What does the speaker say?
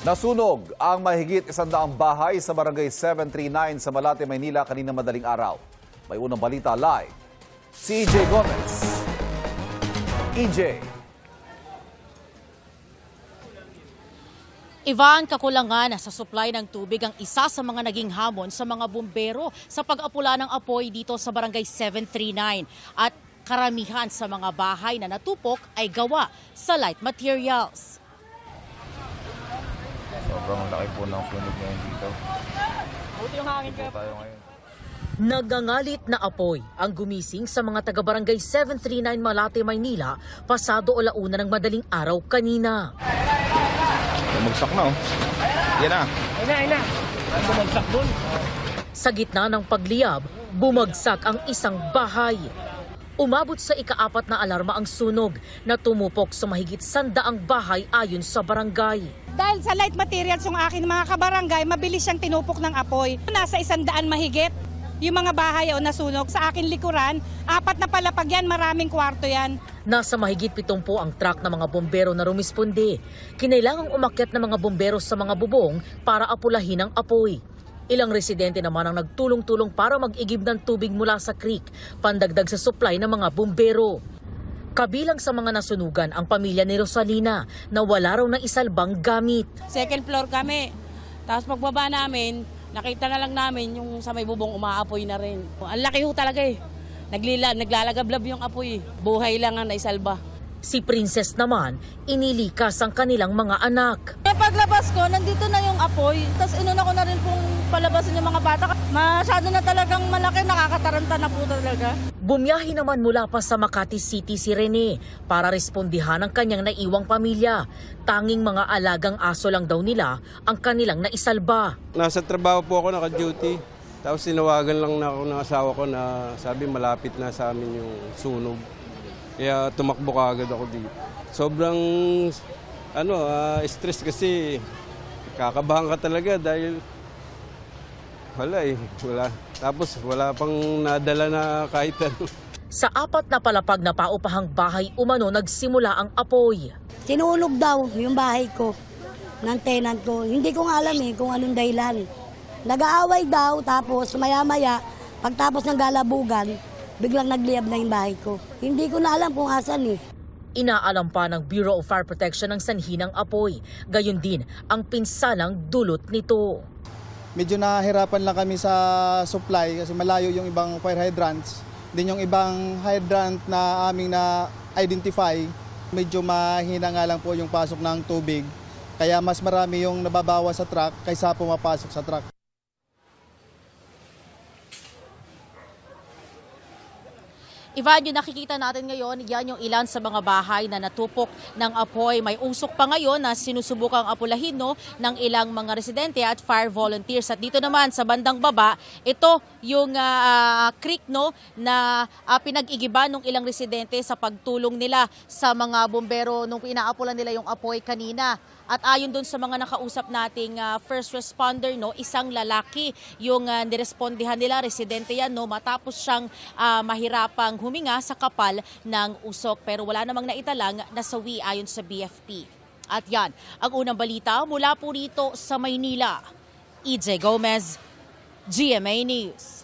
Nasunog ang mahigit 100 bahay sa Barangay 739 sa Malate, Maynila kanina madaling araw. May unang balita live. Si EJ Gomez. EJ. Ivan, kakulangan sa supply ng tubig ang isa sa mga naging hamon sa mga bumbero sa pag-apula ng apoy dito sa Barangay 739. At karamihan sa mga bahay na natupok ay gawa sa light materials. Sobrang laki po ng sunog ngayon dito. Buti yung hangin Dito tayo ngayon. Nagangalit na apoy ang gumising sa mga taga-barangay 739 Malate, Maynila pasado alauna ng madaling araw kanina. Bumagsak na oh. Yan na. Ina. Bumagsak doon. Sa gitna ng pagliyab, bumagsak ang isang bahay. Umabot sa ika-4 na alarma ang sunog na tumupok sa mahigit 100 bahay ayon sa barangay. Dahil sa light materials yung akin mga kabarangay, mabilis siyang tinupok ng apoy. Nasa 100 mahigit yung mga bahay o nasunog. Sa akin likuran, 4 na palapag yan, maraming kwarto yan. Nasa mahigit 70 ang truck ng mga bombero na rumisponde. Kinailangang umakyat ng mga bombero sa mga bubong para apulahin ang apoy. Ilang residente naman ang nagtulong-tulong para mag-igib ng tubig mula sa creek, pandagdag sa supply ng mga bombero. Kabilang sa mga nasunugan ang pamilya ni Rosalina na wala raw ng isalbang gamit. Second floor kami. Tapos pagbaba namin, nakita na lang namin yung sa may bubong umaapoy na rin. Ang laki ho talaga eh. Naglalagablab yung apoy. Buhay lang ang naisalba. Si Princess naman, inilikas ang kanilang mga anak. Paglabas ko, nandito na yung apoy. Tapos inuna ko na rin pong palabasin yung mga bata. Masyado na talagang malaki, nakakataranta na po talaga. Bumiyahe naman mula pa sa Makati City si Rene para respondihan ang kanyang naiwang pamilya. Tanging mga alagang aso lang daw nila ang kanilang naisalba. Nasa trabaho po ako, naka-duty. Tapos sinawagan lang na ako ng asawa ko na sabi malapit na sa amin yung sunog. Kaya tumakbo kaagad ako dito. Sobrang stress kasi kakabahan ka talaga dahil wala. Tapos wala pang nadala na kahit ano. Sa 4 na palapag na paupahang bahay umano nagsimula ang apoy. Sinunog daw yung bahay ko ng tenant ko. Hindi ko nga alam kung anong dahilan. Nag-aaway daw tapos maya-maya pagtapos ng galabugan, biglang nagliyab na yung bahay ko. Hindi ko na alam kung asan Inaalam pa ng Bureau of Fire Protection ang sanhi ng apoy. Gayon din ang pinsalang dulot nito. Medyo nahihirapan lang kami sa supply kasi malayo yung ibang fire hydrants. Din yung ibang hydrant na aming na-identify, medyo mahina nga lang po yung pasok ng tubig. Kaya mas marami yung nababawa sa truck kaysa pumapasok sa truck. Ivan, yung nakikita natin ngayon, yan yung ilan sa mga bahay na natupok ng apoy. May usok pa ngayon na sinusubukang apulahin ng ilang mga residente at fire volunteers. At dito naman sa bandang baba, ito yung creek na pinag-igiban ng ilang residente sa pagtulong nila sa mga bombero nung inaapulan nila yung apoy kanina. At ayon doon sa mga nakausap nating first responder, isang lalaki yung nirespondihan nila, residente yan, matapos siyang mahirapang huminga sa kapal ng usok. Pero wala namang naitalang nasawi ayon sa BFP. At yan, ang unang balita mula po rito sa Maynila. EJ Gomez, GMA News.